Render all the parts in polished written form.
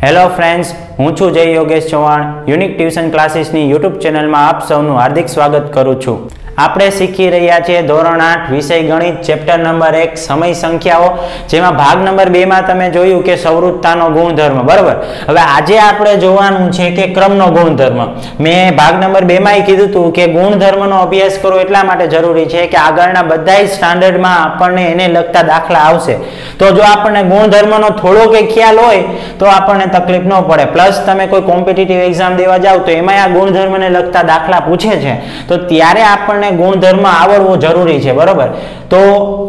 Hello friends, હું છું Jay Yogesh Chauhan. Unique tuition ક્લાસીસની યુટ્યુબ ચેનલમાં આપ સૌનું હાર્દિક સ્વાગત કરું છું. આપણે શીખી રહ્યા છીએ ધોરણ 8 વિષય ગણિત ચેપ્ટર નંબર 1 સમય સંખ્યાઓ, જેમાં ભાગ નંબર 2 માં તમે જોયું કે સંવૃત્તાનો ગુણધર્મ. બરાબર, હવે આજે આપણે જોવાનું છે કે ક્રમનો ગુણધર્મ. મેં ભાગ નંબર 2 માં કીધું હતું કે ગુણધર્મનો અભ્યાસ કરવો એટલા માટે જરૂરી છે કે આગળના બધા સ્ટાન્ડર્ડમાં આપણને એને લગતા દાખલા આવશે. તો જો આપણને ગુણધર્મનો થોડો કે ખ્યાલ હોય તો આપણને તકલીફ ન પડે. પ્લસ તમે કોઈ કોમ્પિટિટિવ એક્ઝામ દેવા જાવ તો એમાં આ ગુણધર્મને લગતા દાખલા પૂછે છે, તો ત્યારે આપણને ગુણધર્મ આવડવો જરૂરી છે. બરોબર, તો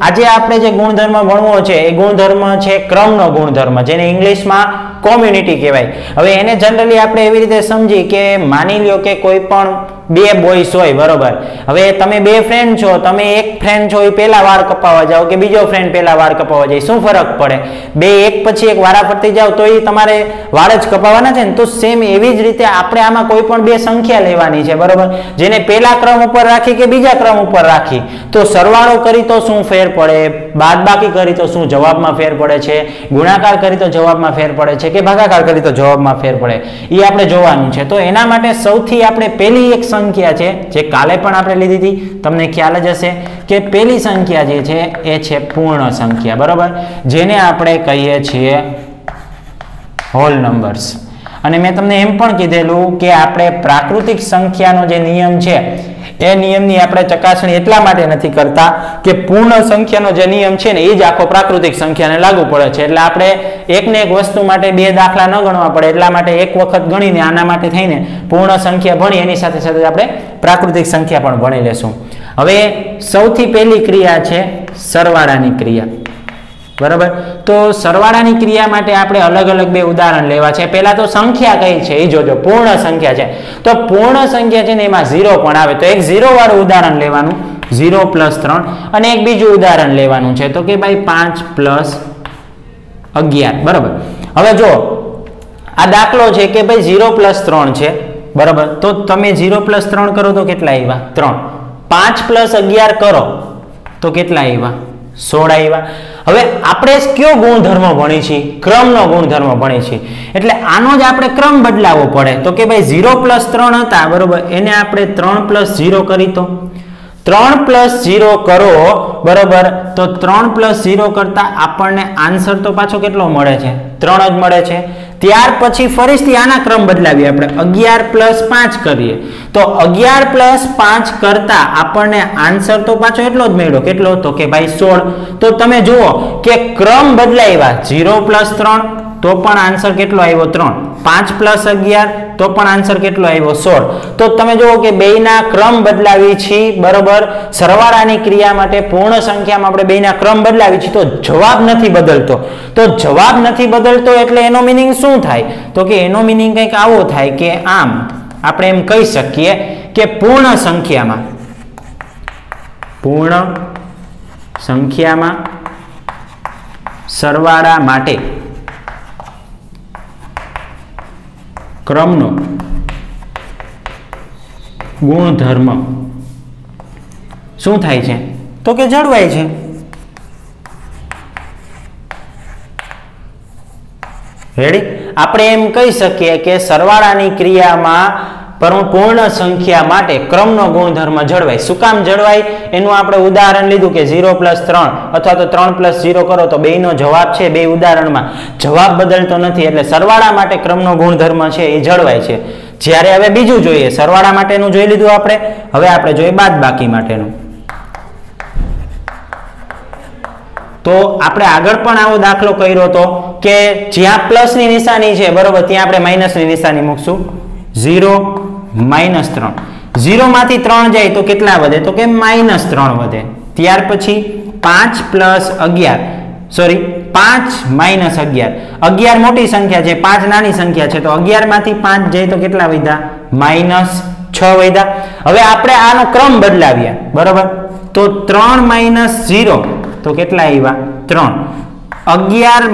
આજે આપણે જે ગુણધર્મ ભણવો છે એ ગુણધર્મ છે ક્રમનો ગુણધર્મ, જેને ઇંગ્લિશમાં કોમ્યુનિટી કહેવાય. હવે એને જનરલી આપણે એવી રીતે સમજી કે માની લ્યો કે કોઈ પણ બે બોયસ હોય. બરોબર, હવે તમે બે ફ્રેન્ડ છો, તમે એક ફ્રેન્ડ છો એ પહેલા વાળ કપાવવા જાઓ કે બીજો ફ્રેન્ડ પહેલા વાળ કપાવવા જાય, શું ફરક પડે? બે એક પછી એક વારા ફરતી જાઓ તો એ તમારે વાળ જ કપાવવાના છે ને. તો સેમ એવી જ રીતે આપણે આમાં કોઈ પણ બે સંખ્યા લેવાની છે. બરોબર, જેને પહેલા ક્રમ ઉપર રાખી કે બીજા ક્રમ ઉપર રાખી, તો સરવાળો કરી તો શું ફેર પડે, બાદબાકી કરી તો શું જવાબમાં ફેર પડે છે, ગુણાકાર કરી તો જવાબમાં ફેર પડે છે કે ભાગાકાર કરી તો જવાબમાં ફેર પડે, એ આપણે જોવાનું છે. તો એના માટે સૌથી આપણે પહેલી એક સંખ્યા છે જે કાલે પણ આપણે લીધી હતી, તમને ખ્યાલ જ હશે કે પહેલી સંખ્યા જે છે એ છે પૂર્ણ સંખ્યા. બરોબર, જેને આપણે કહીએ છીએ હોલ નંબર્સ. અને મેં તમને એમ પણ કીધેલું કે આપણે પ્રાકૃતિક સંખ્યાનો જે નિયમ છે એ નિયમની આપણે ચકાસણી એટલા માટે નથી કરતા કે પૂર્ણ સંખ્યાનો જે નિયમ છે ને એ જ આખો પ્રાકૃતિક સંખ્યાને લાગુ પડે છે. એટલે આપણે એકને એક વસ્તુ માટે બે દાખલા ન ગણવા પડે, એટલા માટે એક વખત ગણીને આના માટે થઈને પૂર્ણ સંખ્યા ભણી એની સાથે સાથે આપણે પ્રાકૃતિક સંખ્યા પણ ભણી લેશું. હવે સૌથી પહેલી ક્રિયા છે સરવાળાની ક્રિયા. બરાબર, તો સરવાળાની ક્રિયા માટે આપણે અલગ અલગ બે ઉદાહરણ લેવા છે. પહેલા તો સંખ્યા કઈ છે એ જોજો, પૂર્ણ સંખ્યા છે. તો પૂર્ણ સંખ્યા છે ને એમાં 0 પણ આવે, તો એક 0 વાળું ઉદાહરણ લેવાનું, 0 + 3. અને એક બીજું ઉદાહરણ લેવાનું છે તો કે ભાઈ 5 + 11. બરાબર, હવે જો આ દાખલો છે કે ભાઈ 0 + 3 છે. બરાબર, તો તમે 0 + 3 કરો તો કેટલા આવ્યા? 3. 5 + 11 કરો તો કેટલા આવ્યા? 16 આવ્યા. હવે આપણે કયો ગુણધર્મ ભણી છીએ? ક્રમનો ગુણધર્મ ભણી છીએ. એટલે આનો જ આપણે ક્રમ બદલાવવો પડે. તો કે ભાઈ 0 + 3 હતા, બરોબર, એને આપણે 3 + 0 કરી, તો 3 + 0 કરો. બરોબર, તો 3 + 0 કરતા આપણને આન્સર તો પાછો કેટલો મળે છે? 3 જ મળે છે. ત્યાર પછી ફરીથી આના ક્રમ બદલાવીએ, આપણે 11 + 5 કરીએ તો 11 + 5 કરતા આપણને આન્સર તો પાછો એટલો જ મળ્યો. કેટલો? તો કે ભાઈ 16. તો તમે જુઓ કે ક્રમ બદલાવ્યા. 0 + 3 તો પણ આન્સર કેટલો આવ્યો? 3. 5 + 11 તો પણ આન્સર કેટલો આવ્યો? 16. તો તમે જુઓ કે બેયના ક્રમ બદલાવી છે. બરોબર, સરવાળાની ક્રિયા માટે પૂર્ણ સંખ્યામાં આપણે બેયના ક્રમ બદલાવી છે, તો જવાબ નથી બદલતો. તો જવાબ નથી બદલતો એટલે એનો મિનિંગ શું થાય? તો કે એનો મિનિંગ કંઈક આવો થાય કે આમ આપણે એમ કહી શકીએ કે પૂર્ણ સંખ્યામાં સરવાળા માટે ક્રમનો ગુણધર્મ શું થાય છે? તો કે જળવાય છે. રેડી? આપણે એમ કહી શકીએ કે સરવાળાની ક્રિયામાં પૂર્ણ સંખ્યા માટે ક્રમનો ગુણધર્મ જળવાય. શું કામ જળવાય? એનું આપણે ઉદાહરણ લીધું કે 0 + 3 અથવા તો 3 + 0 કરો તો બેયનો જવાબ છે, બે ઉદાહરણમાં જવાબ બદલતો નથી. એટલે સરવાળા માટે ક્રમનો ગુણધર્મ છે એ જળવાય છે. જ્યારે હવે બીજું જોઈએ, સરવાળા માટેનું જોઈ લીધું આપણે, હવે આપણે જોઈએ બાદબાકી માટેનું. તો આપણે આગળ પણ આવો દાખલો કર્યો હતો કે જ્યાં પ્લસની નિશાની છે, બરોબર, ત્યાં આપણે માઇનસની નિશાની મૂકશું. 0 - 3. 0 માંથી 3 જાય તો કેટલા વધે? તો કે -3 વધે. ત્યાર પછી 5 + 11, સોરી 5 - 11. 11 મોટી સંખ્યા છે, 5 નાની સંખ્યા છે, તો 11 માંથી 5 જાય તો કેટલા વધ્યા? -6 વધ્યા. હવે આપણે આનો ક્રમ બદલાવ્યા. બરોબર, તો 3 - 0 તો કેટલા આવ્યા? 3. 11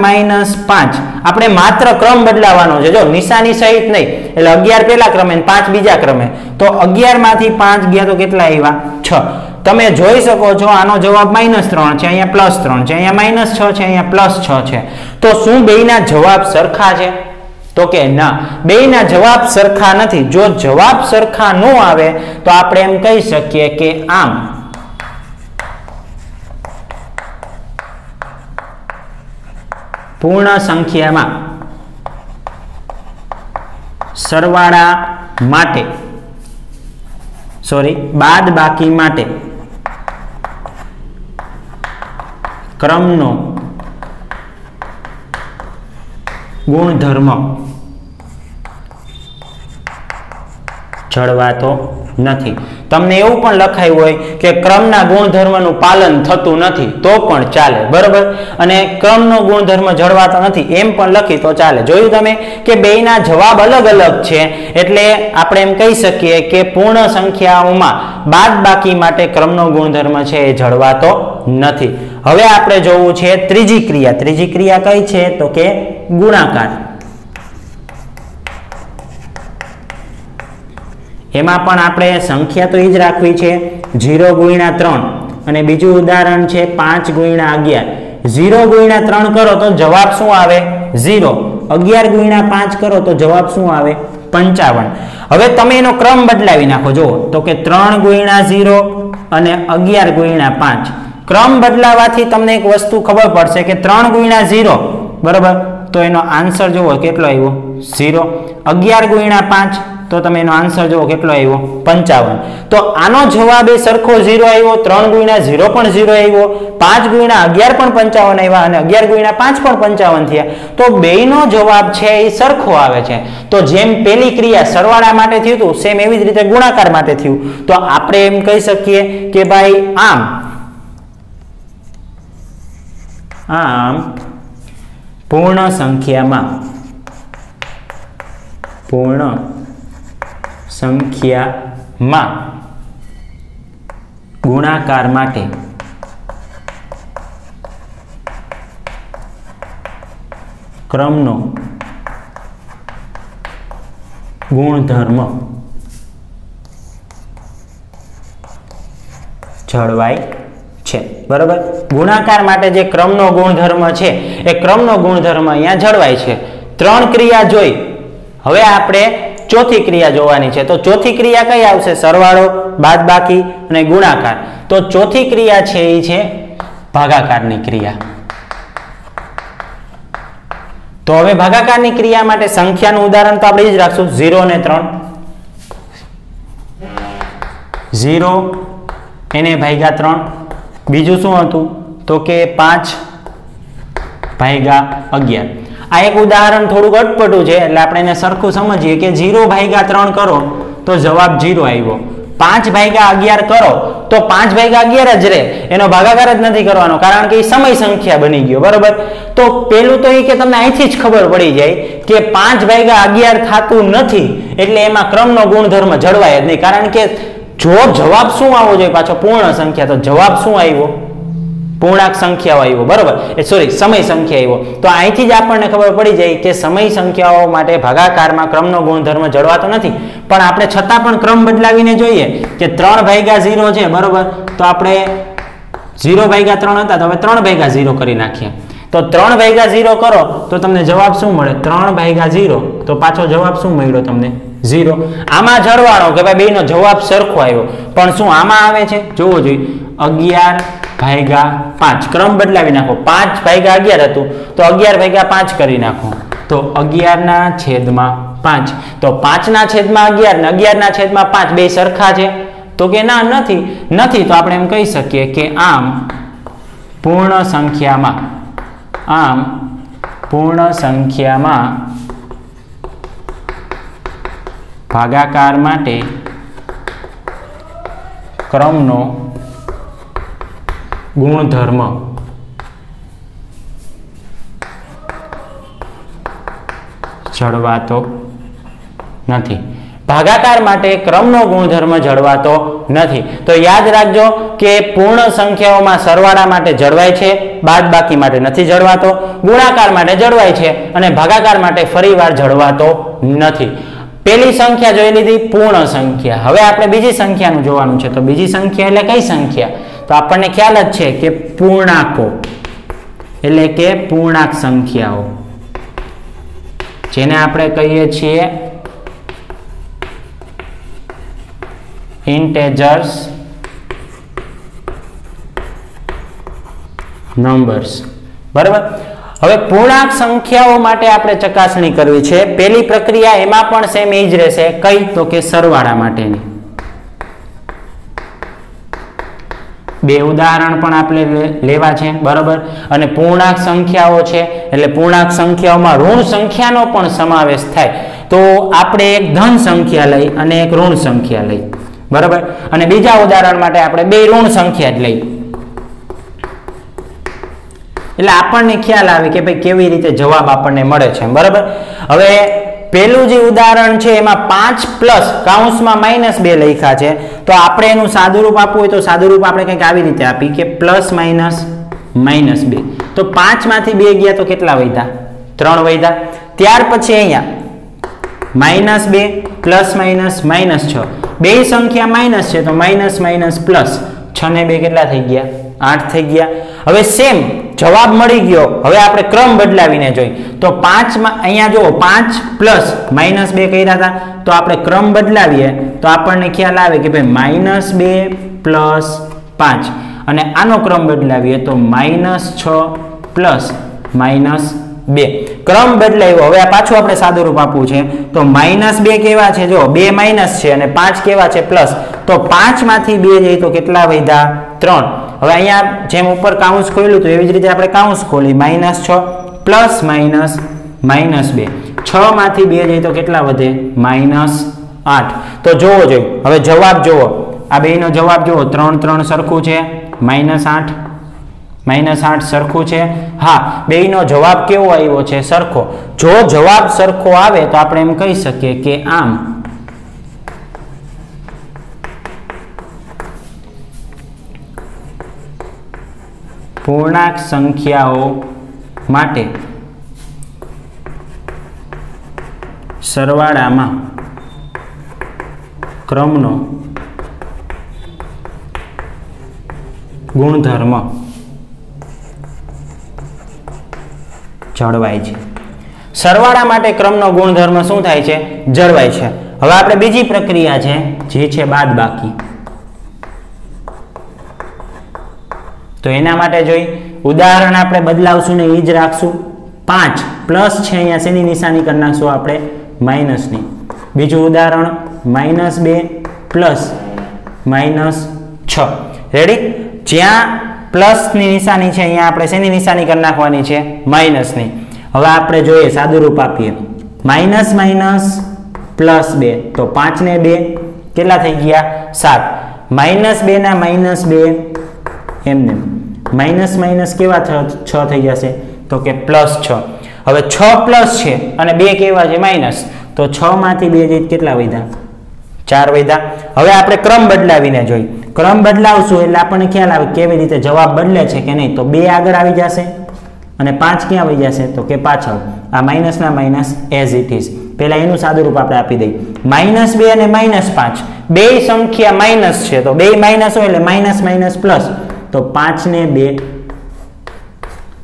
- 5 આપણે માત્ર ક્રમ બદલાવાનો છે, જો નિશાની સહિત નહીં. એટલે 11 પહેલા ક્રમે અને 5 બીજા ક્રમે, તો 11 માંથી 5 ગયા તો કેટલા આવ્યા? 6. તમે જોઈ શકો છો આનો જવાબ -3 છે, અહીંયા +3 છે, અહીંયા -6 છે, અહીંયા +6 છે. તો શું બેયના જવાબ સરખા છે? તો કે ના, બેયના જવાબ સરખા નથી. જો જવાબ સરખા ન આવે તો આપણે એમ કહી શકીએ કે આમ પૂર્ણ સંખ્યામાં સરવાળા માટે બાદબાકી માટે ક્રમનો ગુણધર્મ જળવાતો નથી. તમને એવું પણ લખાયું હોય કે ક્રમના ગુણધર્મનું પાલન થતું નથી તો પણ ચાલે, બરોબર. અને ક્રમનો ગુણધર્મ જળવાતો નથી એમ પણ લખી તો ચાલે. જોયું તમે કે બેયના જવાબ અલગ અલગ છે, એટલે આપણે એમ કહી શકીએ કે પૂર્ણ સંખ્યાઓમાં બાદબાકી માટે ક્રમનો ગુણધર્મ છે એ જળવાતો નથી. હવે આપણે જોવું છે ત્રીજી ક્રિયા. ત્રીજી ક્રિયા કઈ છે તો કે ગુણાકાર. એમાં પણ આપણે સંખ્યા તો એ જ રાખવી છે 0 ગુણ્યા 3 અને બીજું ઉદાહરણ છે 5 ગુણ્યા 11. 0 ગુણ્યા 3 કરો તો જવાબ શું આવે 0. 11 ગુણ્યા 5 કરો તો જવાબ શું આવે 55. હવે તમે એનો ક્રમ બદલાવી નાખો. જુઓ તો કે 3 ગુણ્યા 0 અને 11 ગુણ્યા 5. ક્રમ બદલાવાથી તમને એક વસ્તુ ખબર પડશે કે 3 ગુણ્યા 0 બરાબર, તો એનો આન્સર જુઓ કેટલો આવ્યો 0. 11 ગુણ્યા 5 તો તમે એનો આન્સર જુઓ કેટલો આવ્યો 55. તો આનો જવાબ એ સરખો 0 આવ્યો, 3 ગુણ્યા 0 પણ 0 આવ્યો, 5 ગુણ્યા 11 પણ 55 આવ્યા અને 11 ગુણ્યા 5 પણ 55 થયા. તો બેયનો જવાબ છે એ સરખો આવે છે. તો જેમ પેલી ક્રિયા સરવાળા માટે થયું હતું સેમ એવી જ રીતે ગુણાકાર માટે થયું. તો આપણે એમ કહી શકીએ કે ભાઈ આમ પૂર્ણ સંખ્યામાં ગુણાકાર માટે ક્રમનો ગુણધર્મ જળવાય છે, બરાબર. ગુણાકાર માટે જે ક્રમનો ગુણધર્મ છે એ ક્રમનો ગુણધર્મ અહીંયા જળવાય છે. 3 ક્રિયા જોઈ. હવે આપણે ચોથી ક્રિયા જોવાની છે. તો ચોથી ક્રિયા કઈ આવશે? સરવાળો, બાદબાકી અને ગુણાકાર. તો ચોથી ક્રિયા છે એ છે ભાગાકારની ક્રિયા. તો હવે ભાગાકારની ક્રિયા માટે સંખ્યાનું ઉદાહરણ તો આપણે એ જ રાખશું 0 અને 3. 0 એને ભાગ્યા 3. બીજું શું હતું તો કે 5 ભાગ્યા 11. આ એક ઉદાહરણ થોડુંક અટપટું છે એટલે આપણે એને સરખું સમજીએ કે 0 ભાગ્યા 3 કરો તો જવાબ 0 આવ્યો. 5 ભાગ્યા 11 કરો તો 5 ભાગ્યા 11 જ રહે, એનો ભાગાકાર જ નથી કરવાનો કારણ કે એ સમય સંખ્યા બની ગયો, બરોબર. તો પેલું તો એ કે તમને અહીંથી જ ખબર પડી જાય કે 5 ભાગ્યા 11 થતું નથી એટલે એમાં ક્રમનો ગુણધર્મ જળવાય જ નહીં. કારણ કે જો જવાબ શું આવવો જોઈએ પાછો પૂર્ણ સંખ્યા, તો જવાબ શું આવ્યો પૂર્ણાંક સંખ્યાઓ આવ્યો, બરોબર. સમય સંખ્યા આવ્યો. તો અહીંથી જ આપણને ખબર પડી જાય કે સમય સંખ્યાઓ માટે ભાગાકારમાં ક્રમનો ગુણધર્મ જળવાતો નથી. પણ આપણે છતાં પણ ક્રમ બદલાવીને જોઈએ કે 3 ભાગ્યા 0 છે, બરોબર. તો આપણે 0 ભાગ્યા 3 હતા તો હવે 3 ભાગ્યા 0 કરી નાખીએ. તો 3 ભાગ્યા 0 કરો તો તમને જવાબ શું મળે 3 ભાગ્યા 0. તો પાછો જવાબ શું મળ્યો તમને 0. આમાં જળવાણો કે ભાઈ બેનો જવાબ સરખો આવ્યો, પણ શું આમાં આવે છે જોવો જોઈએ 11 ભાગ્યા 5. ક્રમ બદલાવી નાખો. 5 ભાગ્યા 11 હતું તો 11 ભાગ્યા 5 કરી નાખો તો 11/5. તો 5/11 ને 11/5 બે સરખા છે તો કે ના નથી. તો આપણે એમ કહી શકીએ કે આમ પૂર્ણ સંખ્યામાં ભાગાકાર માટે ક્રમનો ગુણધર્મ જળવાતો નથી. ભાગાકાર માટે ક્રમનો ગુણધર્મ જળવાતો નથી. તો યાદ રાખજો કે પૂર્ણ સંખ્યાઓમાં સરવાળા માટે જળવાય છે, બાદબાકી માટે નથી જળવાતો, ગુણાકાર માટે જળવાય છે અને ભાગાકાર માટે ફરીવાર જળવાતો નથી. પેલી સંખ્યા જોઈ લીધી પૂર્ણ સંખ્યા. હવે આપણે બીજી સંખ્યાનું જોવાનું છે. તો બીજી સંખ્યા એટલે કઈ સંખ્યા? તો આપણને ખ્યાલ જ છે કે પૂર્ણાંકો એટલે કે પૂર્ણાંક સંખ્યાઓ. જેને આપણે કહીએ છીએ ઇન્ટેજર્સ નંબર્સ, બરાબર। હવે પૂર્ણાંક સંખ્યાઓ માટે આપણે ચકાસણી કરવી છે। પહેલી પ્રક્રિયા એમાં પણ સેમ એ જ રહેશે, કઈ તો કે સરવાળા માટેની। બે ઉદાહરણ પણ આપણે લેવા છે, બરાબર। અને પૂર્ણાંક સંખ્યાઓ છે એટલે પૂર્ણાંક સંખ્યાઓમાં ઋણ સંખ્યાનો પણ સમાવેશ થાય, તો આપણે એક ધન સંખ્યા લઈ અને એક ઋણ સંખ્યા લઈ, બરાબર। અને બીજા ઉદાહરણ માટે આપણે બે ઋણ સંખ્યા જ લઈ, એટલે આપણને ખ્યાલ આવે કે ભાઈ કેવી રીતે જવાબ આપણને મળે છે, બરાબર। હવે પહેલું જે ઉદાહરણ છે એમાં 5 પ્લસ કૌંસમાં -2 લખ્યા છે, તો આપણે એનું સાદુરૂપ આપવું હોય તો સાદુરૂપ આપણે કંઈક આવી રીતે આપી કે પ્લસ માઇનસ -2, તો 5 માંથી 2 ગયા તો કેટલા વધ્યા? 3 વધ્યા। ત્યાર પછી અહીંયા -2 પ્લસ માઇનસ -6, બે સંખ્યા માઇનસ છે તો માઇનસ માઇનસ પ્લસ, 6 ને 2 કેટલા થઈ ગયા? 8 થઈ ગયા। હવે સેમ જવાબ મળી ગયો, હવે આપણે ક્રમ બદલાવીને જોઈ તો 5 માં અહીંયા જો 5 પ્લસ -2 કર્યા હતા, તો આપણે ક્રમ બદલાવીએ તો આપણને ખ્યાલ આવે કે ભાઈ -2 પ્લસ 5, અને આનો ક્રમ બદલાવીએ તો -6 પ્લસ -2, ક્રમ બદલાયો। હવે આ પાછું આપણે સાદુરૂપ આપવું છે, તો -2 કેવા છે? જો 2 માઇનસ છે અને 5 કેવા છે? પ્લસ, તો 5 માંથી 2 જાય તો કેટલા વધ્યા? 3। હવે અહીંયા જેમ ઉપર કાઉન્સ ખોલ્યું તો એવી જ રીતે આપણે કાઉન્સ ખોલી -6 પ્લસ -2, 6 માંથી 2 જાય તો કેટલા વધે? -8। તો જોવો જોઈએ, હવે જવાબ જોવો, આ બેનો જવાબ જોવો, 3 3 સરખું છે, -8 સરખું છે। હા, બેનો જવાબ કેવો આવ્યો છે? સરખો। જો જવાબ સરખો આવે તો આપણે એમ કહી શકીએ કે આમ પૂર્ણાંક સંખ્યાઓ માટે સરવાળામાં ક્રમનો ગુણધર્મ જળવાય છે। સરવાળા માટે ક્રમનો ગુણધર્મ શું થાય છે? જળવાય છે। હવે આપણે બીજી પ્રક્રિયા છે જે છે બાદબાકી, તો એના માટે જોઈ ઉદાહરણ આપણે બદલાવશું ને એ જ રાખશું। 5 પ્લસ છે, અહીંયા શેની નિશાની કરી નાખશું આપણે? માઇનસની। બીજું ઉદાહરણ -2 પ્લસ -6, રેડી? જ્યાં પ્લસની નિશાની છે અહીંયા આપણે શેની નિશાની કરી નાખવાની છે? માઇનસની। હવે આપણે જોઈએ સાદુરૂપ આપીએ, માઇનસ માઇનસ +2, તો 5 ને 2 કેટલા થઈ ગયા? 7। -2 ના -2 એમને માઇનસ માઇનસ કેવા 6 થઈ જશે? તો કે +6। હવે 6 પ્લસ છે અને 2 કેવા છે? માઇનસ, તો 6 માંથી 2 જાય કેટલા વધ્યા? 4 વધ્યા। હવે આપણે ક્રમ બદલાવીને જોઈ, ક્રમ બદલાવશું એટલે આપણને ખ્યાલ આવે કેવી રીતે જવાબ બદલે છે કે નહીં, તો 2 આગળ આવી જશે અને 5 ક્યાં આવી જશે? તો કે પાછળ। આ માઇનસ ના માઇનસ એઝ ઇટ ઇઝ, પહેલા એનું સાદુરૂપ આપણે આપી દઈએ, -2 અને -5 બે સંખ્યા માઇનસ છે, તો બે માઇનસ હોય એટલે માઇનસ માઇનસ પ્લસ, તો 5 ને 2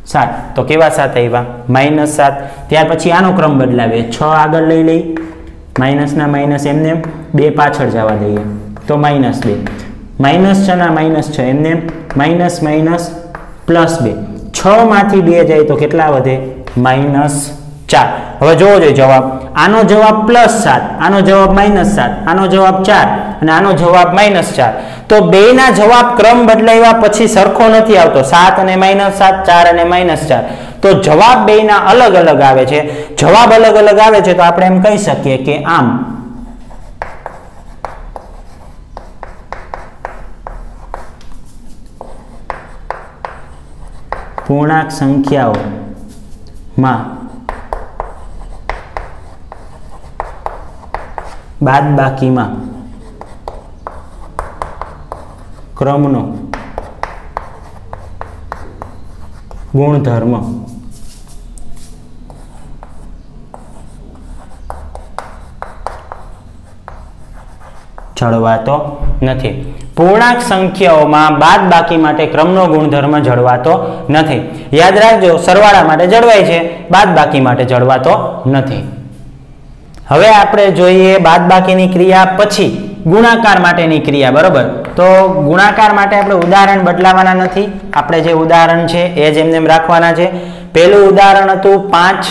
7, તો કેવા 7 આવ્યા? -7। ત્યાર પછી આનો ક્રમ બદલાવીએ, 6 આગળ લઈ લઈ, માઇનસ ના માઇનસ એમને 2 પાછળ જવા દઈએ, તો -2, -6 ના -6 એમને માઇનસ માઇનસ +2, 6 માંથી 2 જાય તો કેટલા વધે? -4। હવે જોવો જોઈએ જવાબ, આનો જવાબ +7, આનો જવાબ -7, આનો જવાબ 4 અને આનો જવાબ -4, તો બેના જવાબ ક્રમ બદલાવ્યા પછી સરખો નથી આવતો, 7 અને -7, 4 અને -4, તો જવાબ બેના અલગ અલગ આવે છે। જવાબ અલગ અલગ આવે છે તો આપણે એમ કહી શકીએ કે આમ પૂર્ણાંક સંખ્યાઓમાં બાદબાકીમાં ક્રમનો ગુણધર્મ જળવાતો નથી। પૂર્ણાંક સંખ્યાઓમાં બાદબાકી માટે ક્રમનો ગુણધર્મ જળવાતો નથી। યાદ રાખજો, સરવાળા માટે જળવાય છે, બાદબાકી માટે જળવાતો નથી। હવે આપણે જોઈએ બાદબાકીની ક્રિયા પછી ગુણાકાર માટેની ક્રિયા, બરોબર. તો ગુણાકાર માટે આપણે ઉદાહરણ બદલાવાના નથી, આપણે જે ઉદાહરણ છે એ જ એમને રાખવાના છે. પહેલું ઉદાહરણ હતું 5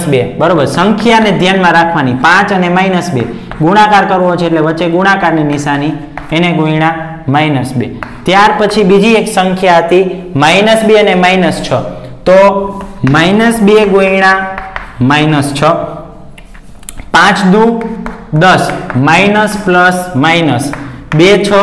- 2, બરોબર. સંખ્યાને ધ્યાનમાં રાખવાની, 5 અને -2 ગુણાકાર કરવો છે એટલે વચ્ચે ગુણાકારની નિશાની, એને ગુણ્યા -2. ત્યાર પછી બીજી એક સંખ્યા હતી -2 અને -6, તો -2 ગુણ્યા -6, 5 દુ 10, minus plus minus, 2 6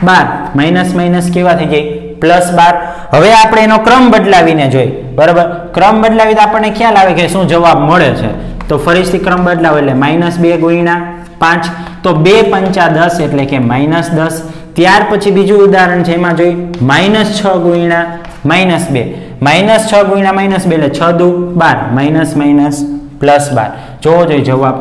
12, minus minus કેવા થઈ જાય +12. હવે આપણે એનો ક્રમ બદલાવીને જોઈ, બરાબર. ક્રમ બદલાવી તો આપણને ખ્યાલ આવે કે શું જવાબ મળે છે. તો ફરીથી ક્રમ બદલાવો એટલે -2 ગુણ્યા 5, તો 2 × 5 = 10 એટલે કે -10. ત્યાર પછી બીજું ઉદાહરણ છે, એમાં જોઈ -6 ગુણ્યા -2, -6 ગુણ્યા -2 એટલે 6 દુ 12, માઇનસ માઇનસ +12. જોવો જોઈએ જવાબ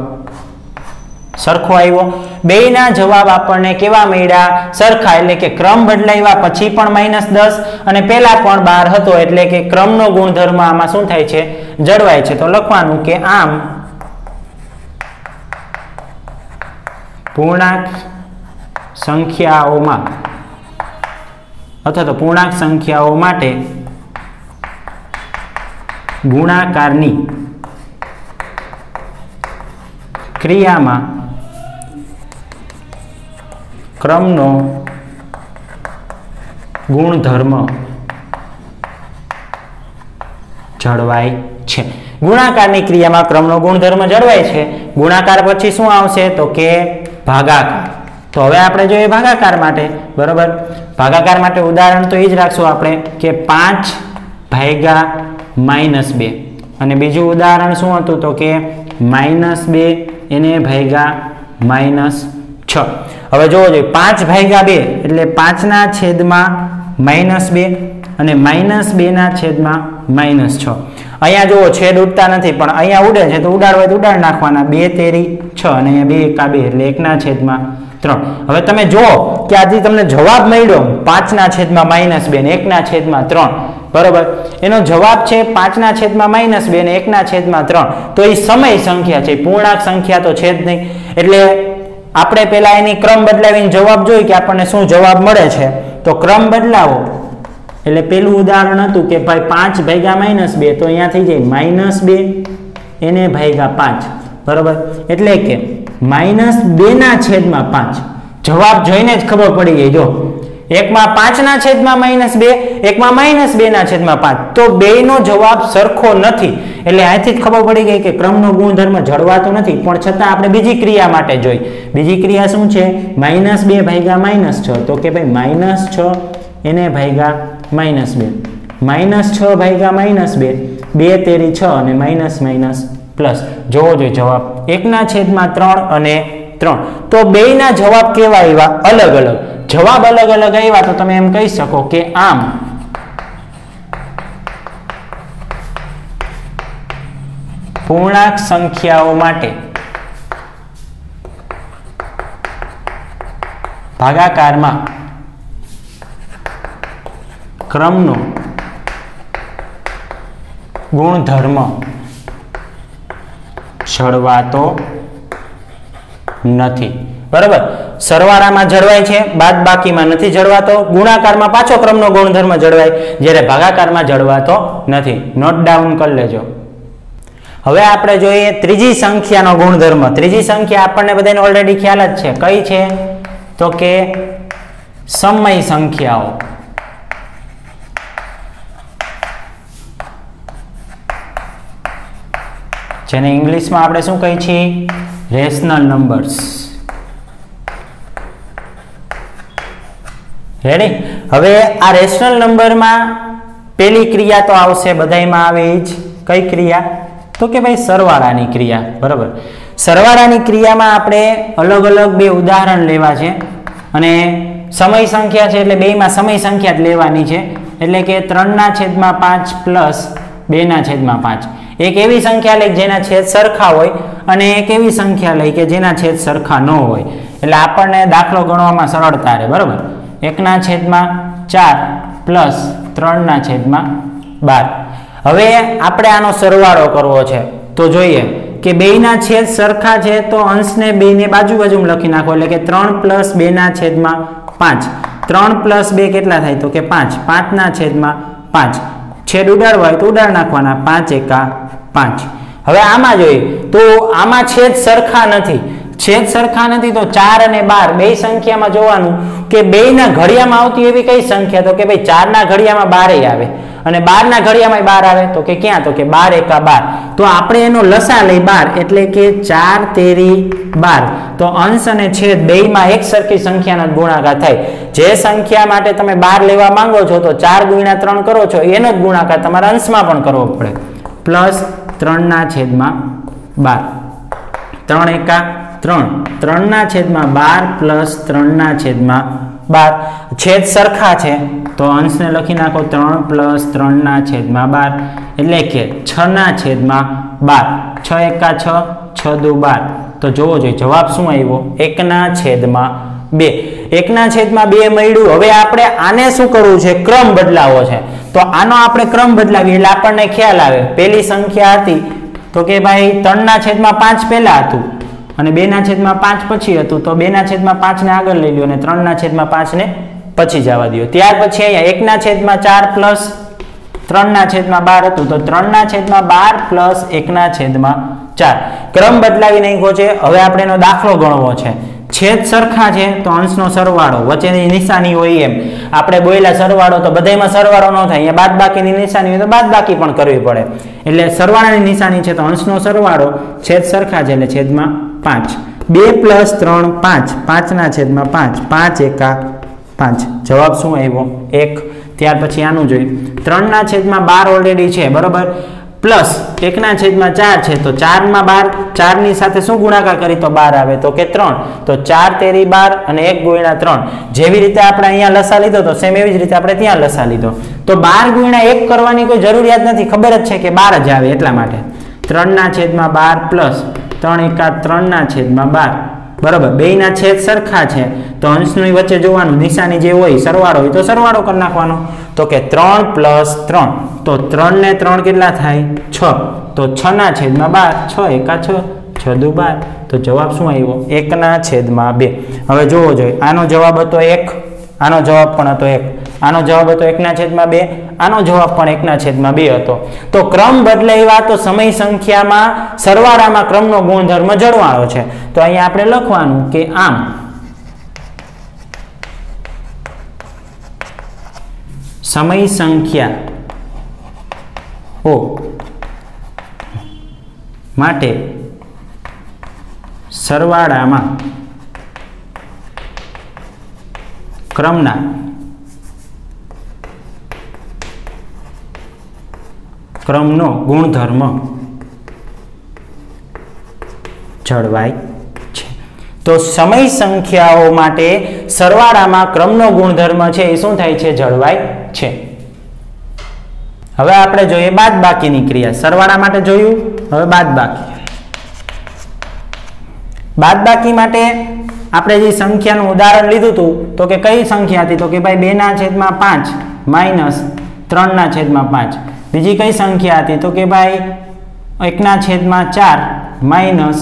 સરખો આવ્યો. બેયના જવાબ આપણને કેવા મળ્યા? સરખા, એટલે કે ક્રમ બદલાવ્યા પછી પણ -10 અને પહેલા પણ 12 હતો, એટલે કે ક્રમનો ગુણધર્મ આમાં શું થાય છે? જળવાય છે. તો લખવાનું કે આમ પૂર્ણાંક સંખ્યાઓમાં અથવા તો પૂર્ણાંક સંખ્યાઓ માટે ગુણાકારની ક્રિયામાં ક્રમનો ગુણધર્મ જળવાય છે. ગુણાકારની ક્રિયામાં ક્રમનો ગુણધર્મ જળવાય છે. ગુણાકાર પછી શું આવશે? તો કે ભાગાકાર. તો હવે આપણે જોઈએ ભાગાકાર માટે, બરોબર. ભાગાકાર માટે ઉદાહરણ તો એ જ રાખશું આપણે કે 5 ભાગ્યા -2, અને બીજું ઉદાહરણ શું હતું? તો કે -2 એને ભાગ્યા -6. હવે જોવો જોઈએ 5 ભાગ્યા 2 એટલે 5/-2 અને -2/-6. અહીંયા જુઓ છેદ ઉડતા નથી, પણ અહીંયા ઉડે છે તો ઉડાડવા તો ઉડાડ નાખવાના. 2 તેરી 6 અને અહીંયા 2 એકા 2 એટલે 1/3. હવે તમે જુઓ કે આજે તમને જવાબ મળ્યો 5/-2 અને 1/3, બરોબર. એનો જવાબ છે 5/-2 અને 1/3. તો એ સમય સંખ્યા છે, પૂર્ણાંક સંખ્યા તો છે જ નહીં. એટલે આપણે પેલા એની ક્રમ બદલાવીને જવાબ જોઈ કે આપણને શું જવાબ મળે છે. તો ક્રમ બદલાવો એટલે પેલું ઉદાહરણ હતું કે ભાઈ 5 ભાગ્યા -2, તો અહીંયા થઈ જાય -2 એને ભાગ્યા 5, બરોબર. એટલે કે -2/5. જવાબ જોઈને જ ખબર પડી ગઈ. જો એકમાં 5/-2, એકમાં -2/5, તો બેયનો જવાબ સરખો નથી. એટલે અહીંથી જ ખબર પડી ગઈ કે ક્રમનો ગુણધર્મ જળવાતો નથી. પણ છતાં આપણે બીજી ક્રિયા માટે જોઈ. બીજી ક્રિયા શું છે? -2 ભાગ્યા -6, તો કે ભાઈ -6 એને ભાગ્યા -2, -6 ભાગ્યા -2, 2 તેરી 6 અને માઇનસ માઇનસ પ્લસ. જોવો જોઈએ જવાબ 1/3 અને 3. તો બેયના જવાબ કેવા આવ્યા? અલગ અલગ. જવાબ અલગ અલગ આવ્યા તો તમે એમ કહી શકો કે આમ પૂર્ણાંક સંખ્યાઓ માટે ભાગાકારમાં ક્રમનો ગુણધર્મ જળવાતો નથી, બરાબર. સરવાળામાં જળવાય છે, બાદબાકીમાં નથી જળવાતો. ગુણાકારમાં પાછો ક્રમનો ગુણધર્મ જળવાય, જ્યારે ભાગાકારમાં જળવાતો નથી. નોટ ડાઉન કરી લેજો. હવે આપણે જોઈએ ત્રીજી સંખ્યાનો ગુણધર્મ. ત્રીજી સંખ્યા આપણને બધાને ઓલરેડી ખ્યાલ જ છે. કઈ છે? તો કે સમય સંખ્યાઓ. જેને ઇંગ્લિશમાં આપણે શું કહીએ છીએ? Rational numbers. રેડી? હવે આ રેશનલ નંબરમાં પેલી ક્રિયા તો આવશે, બધાયમાં આવે જ. કઈ ક્રિયા? તો કે ભાઈ સરવાળાની ક્રિયા, બરાબર. સરવાળાની ક્રિયામાં આપણે અલગ અલગ બે ઉદાહરણ લેવા છે, અને સમય સંખ્યા છે એટલે બેયમાં સમય સંખ્યા જ લેવાની છે. એટલે કે 3/5 પ્લસ 2/5. એક એવી સંખ્યા લઈ જેના છેદ સરખા હોય, અને એક એવી સંખ્યા લઈ કે જેના છેદ સરખા ન હોય. એટલે આપણને દાખલો ગણવામાં સરળતા રહે, બરાબર. 1/4 પ્લસ 3/12. હવે આપણે આનો સરવાળો કરવો છે. તો જોઈએ કે બેયના છેદ સરખા છે તો અંશને બેયને બાજુ બાજુમાં લખી નાખો એટલે કે 3 + 2 ના છેદમાં 5 3 + 2 કેટલા થાય તો કે 5 5 ના છેદમાં 5 છેદ ઉડાડવા હોય તો ઉડાડ નાખવાના 5 એકા 5 હવે આમાં જોઈએ તો આમાં છેદ સરખા નથી છેદ સરખા નથી તો 4 અને 12 બે સંખ્યામાં જોવાનું કે બેયના ઘડિયામાં આવતી એવી કઈ સંખ્યા તો કે ભાઈ 4 ના ઘડિયામાં 12 આવે અને 12 ના ઘડિયામાં 12 આવે તો કે ક્યાં તો કે 12 એકા 12 તો આપણે એનો લસા લઈ 12 એટલે કે 4 તેરી 12 તો અંશ અને છેદ બેયમાં એક સરખી સંખ્યાનો ગુણાકાર થાય જે સંખ્યા માટે તમે 12 લેવા માંગો છો તો 4 × 3 કરો છો એનો જ ગુણાકાર તમારે અંશમાં પણ કરવો પડે પ્લસ 3 ના છેદમાં 12 3 એકા 3 3 ના છેદમાં 12 પ્લસ 3 ના છેદમાં 12 છેદ સરખા છે તો અંશને લખી નાખો 3 પ્લસ 3 ના છેદમાં 12 એટલે કે 6 ના છેદમાં 12 6 એકા 6 6 દુ 12 તો જોવો જોઈએ જવાબ શું આવ્યો 1 ના છેદમાં 2 1 ના છેદમાં 2 મળ્યું હવે આપણે આને શું કરવું છે ક્રમ બદલાવો છે તો આનો આપણે ક્રમ બદલાવીએ એટલે આપણને ખ્યાલ આવે પહેલી સંખ્યા હતી તો કે ભાઈ 3 ના છેદમાં 5 પહેલા હતું અને 2 ના છેદમાં 5 પછી હતું તો 2 ના છેદમાં 5 ને આગળ લઈ લ્યો અને 3 ના છેદમાં 5 ને પછી જવા દો ત્યાર પછી અહીંયા 1 ના છેદમાં 4 પ્લસ 3 ના છેદમાં 12 હતું તો 3 ના છેદમાં 12 પ્લસ 1 ના છેદમાં 4 ક્રમ બદલાવી નાખ્યો છે હવે આપણે એનો દાખલો ગણવો છે છેદ સરખા છે તો અંશનો સરવાળો વચ્ચેની નિશાની હોય એમ આપણે બોલ્યા સરવાળો તો બધાયમાં સરવાળો ન થાય અહીંયા બાદબાકીની નિશાની હોય તો બાદબાકી પણ કરવી પડે એટલે સરવાળાની નિશાની છે તો અંશનો સરવાળો છેદ સરખા છે એટલે છેદમાં 5 2 + 3 5 5 ના છેદમાં 5 5 એકા 5 જવાબ શું આવ્યો 1 ત્યાર પછી આનું જોઈએ 3 ના છેદમાં 12 ઓલરેડી છે બરોબર પ્લસ 1 ના છેદમાં 4 છે તો 4 માં 12 4 ની સાથે શું ગુણાકાર કરી તો 12 આવે તો કે 3 તો 4 તેરી 12 અને 1 × 3 જેવી રીતે આપણે અહીંયા લસા લીધો તો સેમ એવી જ રીતે આપણે ત્યાં લસા લીધો તો 12 × 1 કરવાની કોઈ જરૂરિયાત નથી ખબર જ છે કે 12 જ આવે એટલા માટે 3 ના છેદમાં 12 પ્લસ 3 એકા 3 ના છેદમાં 12 બરાબર બેયના છેદ સરખા છે તો અંશની વચ્ચે જોવાનું નિશાની જે હોય સરવાળો હોય તો સરવાળો કરી નાખવાનો તો કે 3 + 3 તો 3 ને 3 કેટલા થાય 6 તો 6 ના છેદમાં 12 6 એકા 6 6 દુ 12 તો જવાબ શું આવ્યો 1 ના છેદમાં 2 હવે જોવો જોઈએ આનો જવાબ હતો 1 આનો જવાબ પણ હતો 1 આનો જવાબ હતો 1 ના છેદમાં 2 આનો જવાબ પણ 1 ના છેદમાં 2 હતો તો ક્રમ બદલાવ્યા તો સમય સંખ્યામાં સરવાળામાં ક્રમનો ગુણધર્મ જળવાળો છે તો અહીંયા આપણે લખવાનું કે આમ સમય સંખ્યા ઓ માટે સરવાળામાં ક્રમના ક્રમનો ગુણધર્મ જળવાય છે તો સમય સંખ્યાઓ માટે સરવાળામાં ક્રમનો ગુણધર્મ છે એ શું થાય છે જળવાય છે હવે આપણે જોઈએ બાદબાકીની ક્રિયા સરવાળા માટે જોયું હવે બાદબાકી માટે આપણે જે સંખ્યાનું ઉદાહરણ લીધું હતું તો કે કઈ સંખ્યા હતી તો કે ભાઈ 2 ના છેદમાં 5 માઇનસ 3 ના છેદમાં 5 બીજી કઈ સંખ્યા હતી તો કે ભાઈ 1 ના છેદમાં 4 માઇનસ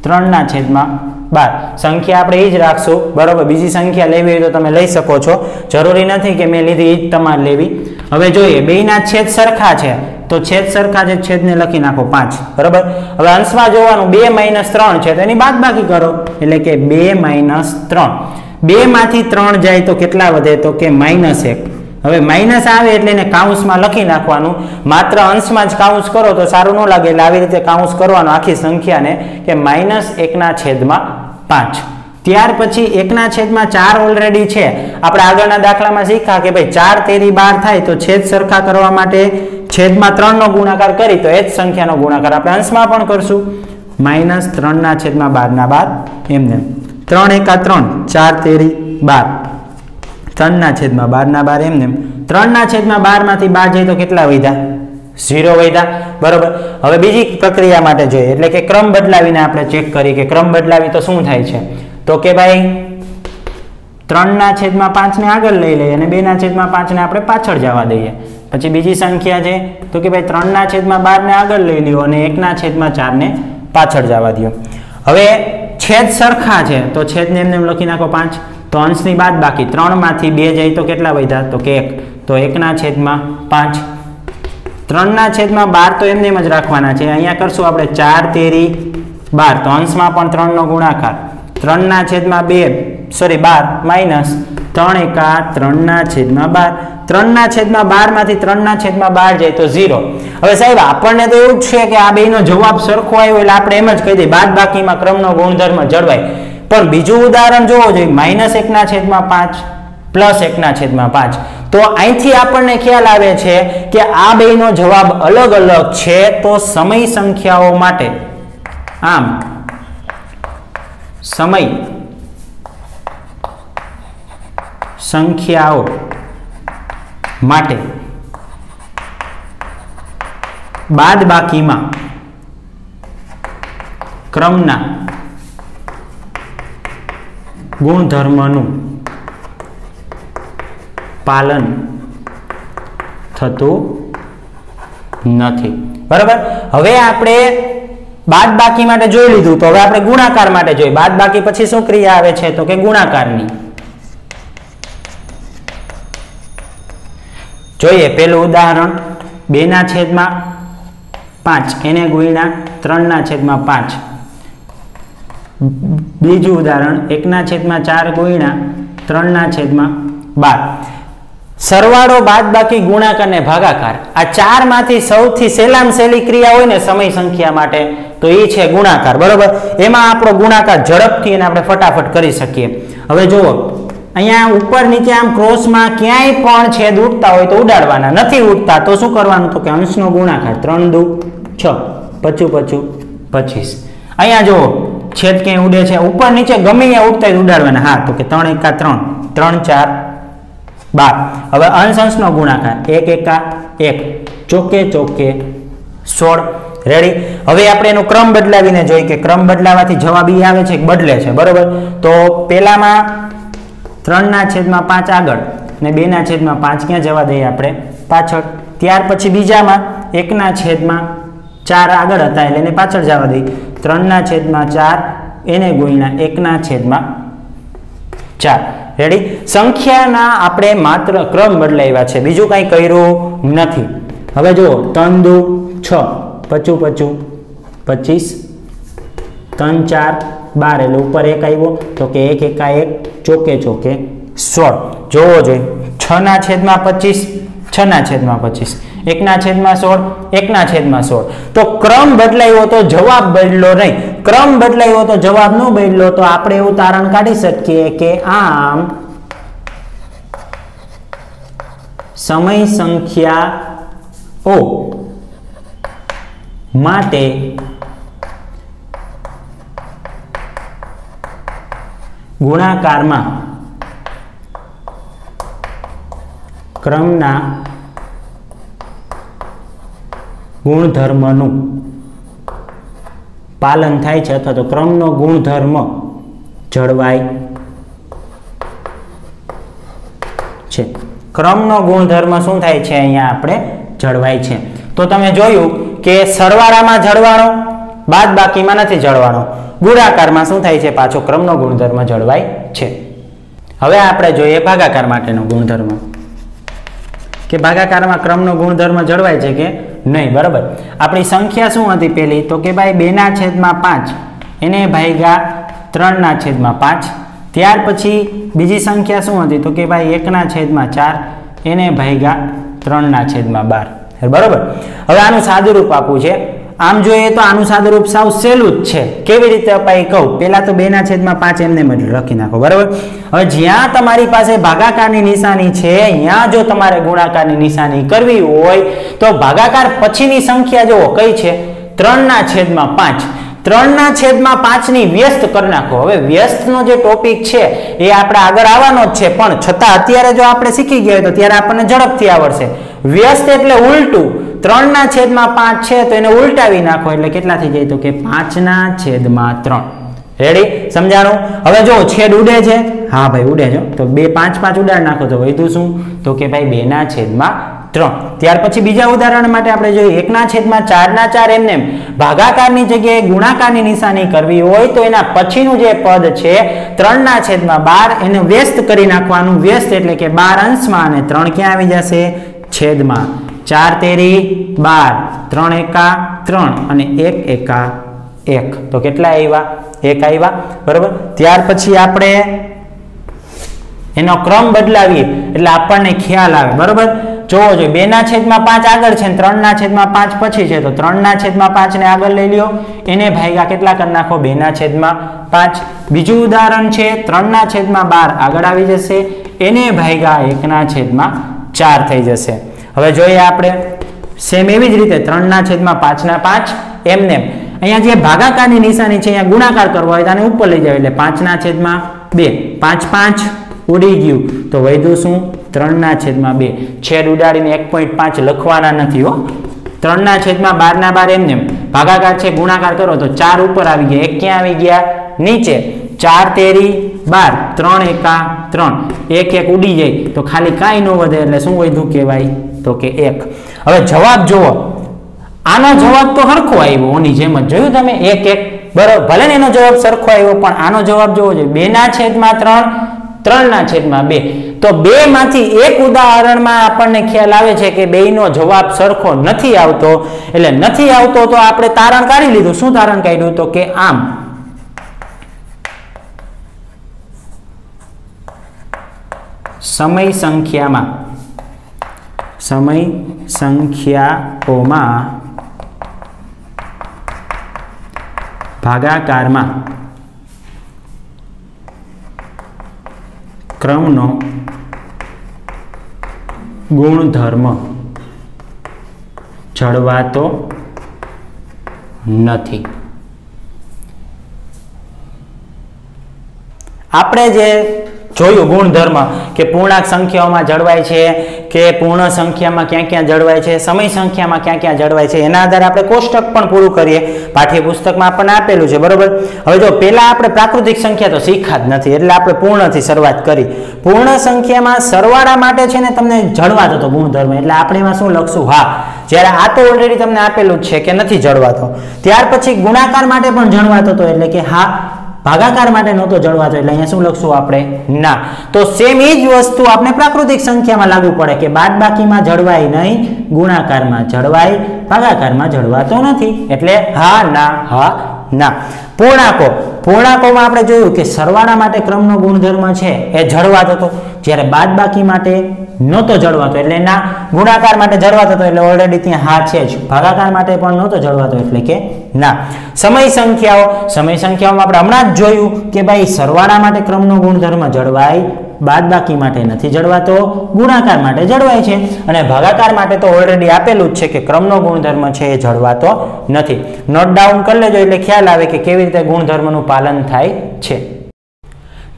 3 ના છેદમાં 12 સંખ્યા આપણે એ જ રાખશું બરોબર બીજી સંખ્યા લેવી હોય તો તમે લઈ શકો છો જરૂરી નથી કે મેં લીધી એ જ તમારે લેવી હવે જોઈએ બેયના છેદ સરખા છે તો છેદ સરખા છે છેદને લખી નાખો 5 બરોબર હવે અંશમાં જોવાનું 2 - 3 છે તો એની બાદબાકી કરો એટલે કે 2 - 3 2 માંથી 3 જાય તો કેટલા વધે તો કે -1 હવે માઇનસ આવે એટલે એને કાઉન્સમાં લખી નાખવાનું માત્ર અંશમાં જ કાઉન્સ કરો તો સારું ન લાગે એટલે આવી રીતે કાઉન્સ કરવાનું આખી સંખ્યાને કે -1 ના છેદમાં 5 ત્યાર પછી 1 ના છેદમાં 4 ઓલરેડી છે આપણે આગળના દાખલામાં શીખ્યા કે ભાઈ 4 તેરી 12 થાય તો છેદ સરખા કરવા માટે છેદમાં 3 નો ગુણાકાર કરી તો એ જ સંખ્યાનો ગુણાકાર આપણે અંશમાં પણ કરશું -3 ના છેદમાં 12 ના 12 એમને 3 એકા 3 4 તેરી 12 3 ના છેદમાં 12 ના 12 એમને 3 ના છેદમાં 12 માંથી 12 જાય તો કેટલા વધ્યા 0 વધ્યા બરોબર હવે બીજી પ્રક્રિયા માટે જોઈએ એટલે કે ક્રમ બદલાવીને આપણે ચેક કરી કે ક્રમ બદલાવી તો શું થાય છે તો કે ભાઈ 3 ના છેદમાં 5 ને આગળ લઈ લઈએ અને 2 ના છેદમાં 5 ને આપણે પાછળ જવા દઈએ પછી બીજી સંખ્યા છે તો કે ભાઈ 3 ના છેદમાં 12 ને આગળ લઈ લ્યો અને 1 ના છેદમાં 4 ને પાછળ જવા દો। હવે છેદ સરખા છે તો છેદને એમને એમ લખી નાખો 5। તો અંશની બાદ બાકી 3 માંથી 2 જાય તો કેટલા વધ્યા? તો કે 1। તો 1/5। 3/12 તો એમને એમ જ રાખવાના છે। અહીંયા કરશું આપણે 4 તેરી 12। તો અંશમાં પણ 3 નો ગુણાકાર 3/2 માઇનસ 3 એકા 3/12। 3/12 માંથી 3/12 જાય તો 0। હવે સાહેબ આપણને તો એવું જ છે કે આ બેનો જવાબ સરખો આવ્યો એટલે આપણે એમ જ કહી દઈએ બાદ બાકીમાં ક્રમનો ગુણધર્મ જળવાય। પણ બીજું ઉદાહરણ જોવો જોઈએ -1/5 +1/5। તો અહીંથી આપણને ખ્યાલ આવે છે કે આ બેનો જવાબ અલગ અલગ છે। તો સમય સંખ્યાઓ માટે આમ સમય સંખ્યાઓ માટે બાદબાકીમાં ક્રમના ગુણધર્મનું પાલન થતું નથી। બરાબર। હવે આપણે બાદબાકી માટે જોઈ લીધું તો હવે આપણે ગુણાકાર માટે જોઈએ। બાદબાકી પછી શું ક્રિયા આવે છે? તો કે ગુણાકારની। જોઈએ પેલું ઉદાહરણ 2/5 એને ગુણ્યા 3/5। બીજું ઉદાહરણ 1/4 ગુણ્યા 3/12। સરવાળો બાદબાકી ગુણાકાર ને ભાગાકાર આ ચાર માંથી સૌથી સહેલામાં સહેલી ક્રિયા હોય ને સમય સંખ્યા માટે તો એ છે ગુણાકાર। બરોબર। એમાં આપણો ગુણાકાર ઝડપથી અને આપણે ફટાફટ કરી શકીએ। હવે જુઓ અહીંયા ઉપર નીચે આમ ક્રોસમાં ક્યાંય પણ છેદ ઉડતા હોય તો ઉડાડવાના, નથી ઉડતા તો શું કરવાનું? તો કે અંશનો ગુણાકાર 3 દુ 6 25 25। અહીંયા જુઓ છેદ ક્યાંય ઉડે છે ઉપર નીચે ગમે ત્યાં ઉડતા હોય ઉડાડવાના। હા તો કે 3 એકા 3 3 4 12। હવે અંશ નો ગુણાકાર 1 એકા 1 ચોકે ચોકે 16। રેડી। હવે આપણે એનો ક્રમ બદલાવીને જોઈએ કે ક્રમ બદલાવાથી જવાબ ઈ આવે છે કે બદલે છે। બરોબર। તો પેલામાં 3/5 આગળ અને 2/5 ક્યાં જવા દઈએ આપણે? પાછળ। ત્યાર પછી બીજામાં 1/4 આગળ હતા એટલે એને પાછળ જવા દઈએ। 3/4 એને ગુણ્યા 1/4। રેડી। સંખ્યાના આપણે માત્ર ક્રમ બદલાવ્યા છે, બીજું કઈ કર્યું નથી। હવે જુઓ 3 દુ 6 25 25 3 4 12 એટલે ઉપર 1 આવ્યો તો કે 1 એકા 1 ચોકે ચોકે 16। જોવો જોઈએ 6/25 6/25 1/16 1/16। તો ક્રમ બદલાયો તો જવાબ બદલો નહીં, ક્રમ બદલાયો તો જવાબ ન બદલો તો આપણે એવું તારણ કાઢી શકીએ કે આમ સમય સંખ્યાઓ માટે ગુણાકારમાં ક્રમના ગુણધર્મનું પાલન થાય છે અથવા તો ક્રમનો ગુણધર્મ જળવાય છે। ક્રમનો ગુણધર્મ શું થાય છે? અહીંયા આપણે જળવાય છે। તો તમે જોયું કે સરવાળામાં જળવાણો, બાદબાકીમાં નથી જળવાણો, ગુણાકારમાં શું થાય છે? પાછો ક્રમનો ગુણધર્મ જળવાય છે। હવે આપણે જોઈએ ભાગાકાર માટેનો ગુણધર્મ કે ભાગાકારમાં ક્રમનો ગુણધર્મ જળવાય છે કે નહીં। બરાબર। આપણી સંખ્યા શું હતી પેલી? તો કે ભાઈ 2/5 એને ભાગ્યા 3/5। ત્યાર પછી બીજી સંખ્યા શું હતી? તો કે ભાઈ 1/4 એને ભાગ્યા 3/12। બરાબર। હવે આનું સાદુરૂપ આપવું છે। આમ જોઈએ તો આનું સાદુરૂપ સાવ સહેલું જ છે। કેવી રીતે અપાય કહું? પેલા તો 2/5 એમને લખી નાખો। બરાબર। હવે જ્યાં તમારી પાસે ભાગાકારની નિશાની છે ત્યાં જો તમારે ગુણાકારની નિશાની કરવી હોય તો ભાગાકાર પછીની સંખ્યા જુઓ કઈ છે? 3/5। 3/5 ની વ્યસ્ત કરી નાખો। હવે વ્યસ્તનો જે ટોપિક છે એ આપણે આગળ આવવાનો જ છે, પણ છતાં અત્યારે જો આપણે શીખી ગયા હોય તો ત્યારે આપણને ઝડપથી આવડશે। વ્યસ્ત એટલે ઉલટું। 3/5 છે તો એને ઉલટાવી નાખો એટલે કેટલા થઈ જાય? તો કે 5/3। રેડી? સમજાણું? હવે જો છેદ ઉડે છે, હા ભાઈ ઉડે છે, તો 2 5 5 ઉડાડ નાખો તો વધ્યું શું? તો કે ભાઈ 2/5। 3। ત્યાર પછી બીજા ઉદાહરણ માટે આપણે જોઈએ 1/4 એમને ભાગાકારની જગ્યાએ ગુણાકારની નિશાની કરવી હોય તો એના પછીનું જે પદ છે 3/12 એને વ્યસ્ત કરી નાખવાનું। વ્યસ્ત એટલે કે 12 અંશમાં અને 3 ક્યાં આવી જશે? છેદમાં। 4 તેરી 12, 3 એકા 3 અને 1 એકા 1, તો કેટલા આવ્યા? 1 આવ્યા, બરોબર। ત્યાર પછી આપણે એનો ક્રમ બદલાવીએ એટલે આપણને ખ્યાલ આવે, બરોબર। જોવો જોઈએ 2/5 આગળ છે, 3/5 પછી છે, તો 3/5 ને આગળ લઈ લ્યો, એને ભાગ્યા કેટલા કરી નાખો? 2/5। બીજું ઉદાહરણ છે 3/12 આગળ આવી જશે, એને ભાગ્યા 1/4 થઈ જશે। હવે જોઈએ આપણે સેમ એવી જ રીતે 3/5 એમને અહીંયા જે ભાગાકારની નિશાની છે અહીંયા ગુણાકાર કરવો હોય તો આને ઉપર લઈ જાવ એટલે 5/2, 5 ઉડી ગયું તો વધ્યું શું? 3/2। છેદ ઉડાડીને 1.5 લખવાના નથી હો। 3/12 એમને ભાગાકાર છે, ગુણાકાર કરો તો 4 ઉપર આવી ગયા, 1 ક્યાં આવી ગયા? નીચે। 4 તેરી 12, 3 એકા 3, 1 ઉડી જાય તો ખાલી કાંઈ ન વધે એટલે શું વધ્યું કહેવાય? તો કે 1। હવે જવાબ જુઓ, આનો જવાબ તો સરખો આવ્યો, ઓની જેમ જ જોયું તમે? 1 બરોબર, ભલે ને એનો જવાબ સરખો આવ્યો પણ આનો જવાબ જોવો જોઈએ 2/3, 3/2। તો 2 માંથી એક ઉદાહરણમાં આપણને ખ્યાલ આવે છે કે બેયનો જવાબ સરખો નથી આવતો, એટલે નથી આવતો તો આપણે તારણ કાઢી લીધું। શું તારણ કાઢ્યું? તો કે આમ સમય સંખ્યાઓમાં ભાગાકારમાં ક્રમનો ગુણધર્મ જળવાતો નથી। આપણે જે જોયું ગુણધર્મ કે પૂર્ણાંક સંખ્યાઓમાં જળવાય છે કે પૂર્ણ સંખ્યામાં ક્યાં ક્યાં જળવાય છે, સમય સંખ્યામાં ક્યાં ક્યાં જળવાય છે, એના આધારે આપણે કોષ્ટક પણ પૂરું કરીએ, પાઠ્યપુસ્તકમાં આપણને આપેલું છે, બરોબર। હવે જો પહેલા આપણે પ્રાકૃતિક સંખ્યા તો શીખા જ નથી એટલે આપણે પૂર્ણથી શરૂઆત કરી। પૂર્ણ સંખ્યામાં સરવાળા માટે છે ને તમને જળવાતો હતો ગુણધર્મ, એટલે આપણે એમાં શું લખશું? હા, જ્યારે આ તો ઓલરેડી તમને આપેલું જ છે કે નથી જળવાતો। ત્યાર પછી ગુણાકાર માટે પણ જળવાતો હતો એટલે કે હા, ભાગાકાર માટે નહોતો જળવાતો એટલે અહીંયા શું લખશું આપણે? ના। તો સેમ એ જ વસ્તુ આપણે પ્રાકૃતિક સંખ્યામાં લાગુ પડે કે બાદબાકીમાં જળવાય નહીં, ગુણાકારમાં જળવાય, ભાગાકારમાં જળવાતો નથી, એટલે હા ના, હા ના। પૂર્ણાંકોમાં આપણે જોયું કે સરવાળા માટે ક્રમનો ગુણધર્મ છે એ જળવાતો હતો, જ્યારે બાદબાકી માટે નહોતો જળવાતો એટલે ના, ગુણાકાર માટે જળવાતો હતો એટલે ઓલરેડી ત્યાં હા છે જ, ભાગાકાર માટે પણ નહોતો જળવાતો એટલે કે ના। સમય સંખ્યાઓમાં આપણે હમણાં જ જોયું કે ભાઈ સરવાળા માટે ક્રમનો ગુણધર્મ જળવાય, બાદબાકી માટે નથી જળવાતો, ગુણાકાર માટે જળવાય છે, અને ભાગાકાર માટે તો ઓલરેડી આપેલું જ છે કે ક્રમનો ગુણધર્મ છે એ જળવાતો નથી। નોટ ડાઉન કરી લેજો એટલે ખ્યાલ આવે કે કેવી રીતે ગુણધર્મનું પાલન થાય છે।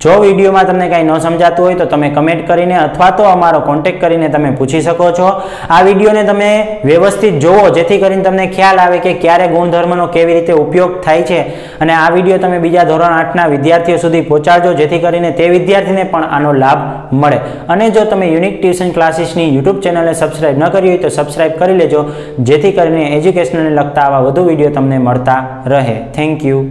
જો વિડીયોમાં તમને કંઈ ન સમજાતું હોય તો તમે કમેન્ટ કરીને અથવા તો અમારો કોન્ટેક્ટ કરીને તમે પૂછી શકો છો। આ વિડીયોને તમે વ્યવસ્થિત જોવો જેથી કરીને તમને ખ્યાલ આવે કે ક્યારે ગુણધર્મનો કેવી રીતે ઉપયોગ થાય છે, અને આ વિડીયો તમે બીજા ધોરણ 8ના વિદ્યાર્થીઓ સુધી પહોંચાડજો જેથી કરીને તે વિદ્યાર્થીને પણ આનો લાભ મળે। અને જો તમે યુનિક ટ્યુશન ક્લાસીસની યુટ્યુબ ચેનલને સબસ્ક્રાઇબ ન કરી હોય તો સબસ્ક્રાઇબ કરી લેજો જેથી કરીને એજ્યુકેશનને લગતા આવા વધુ વિડીયો તમને મળતા રહે। Thank you.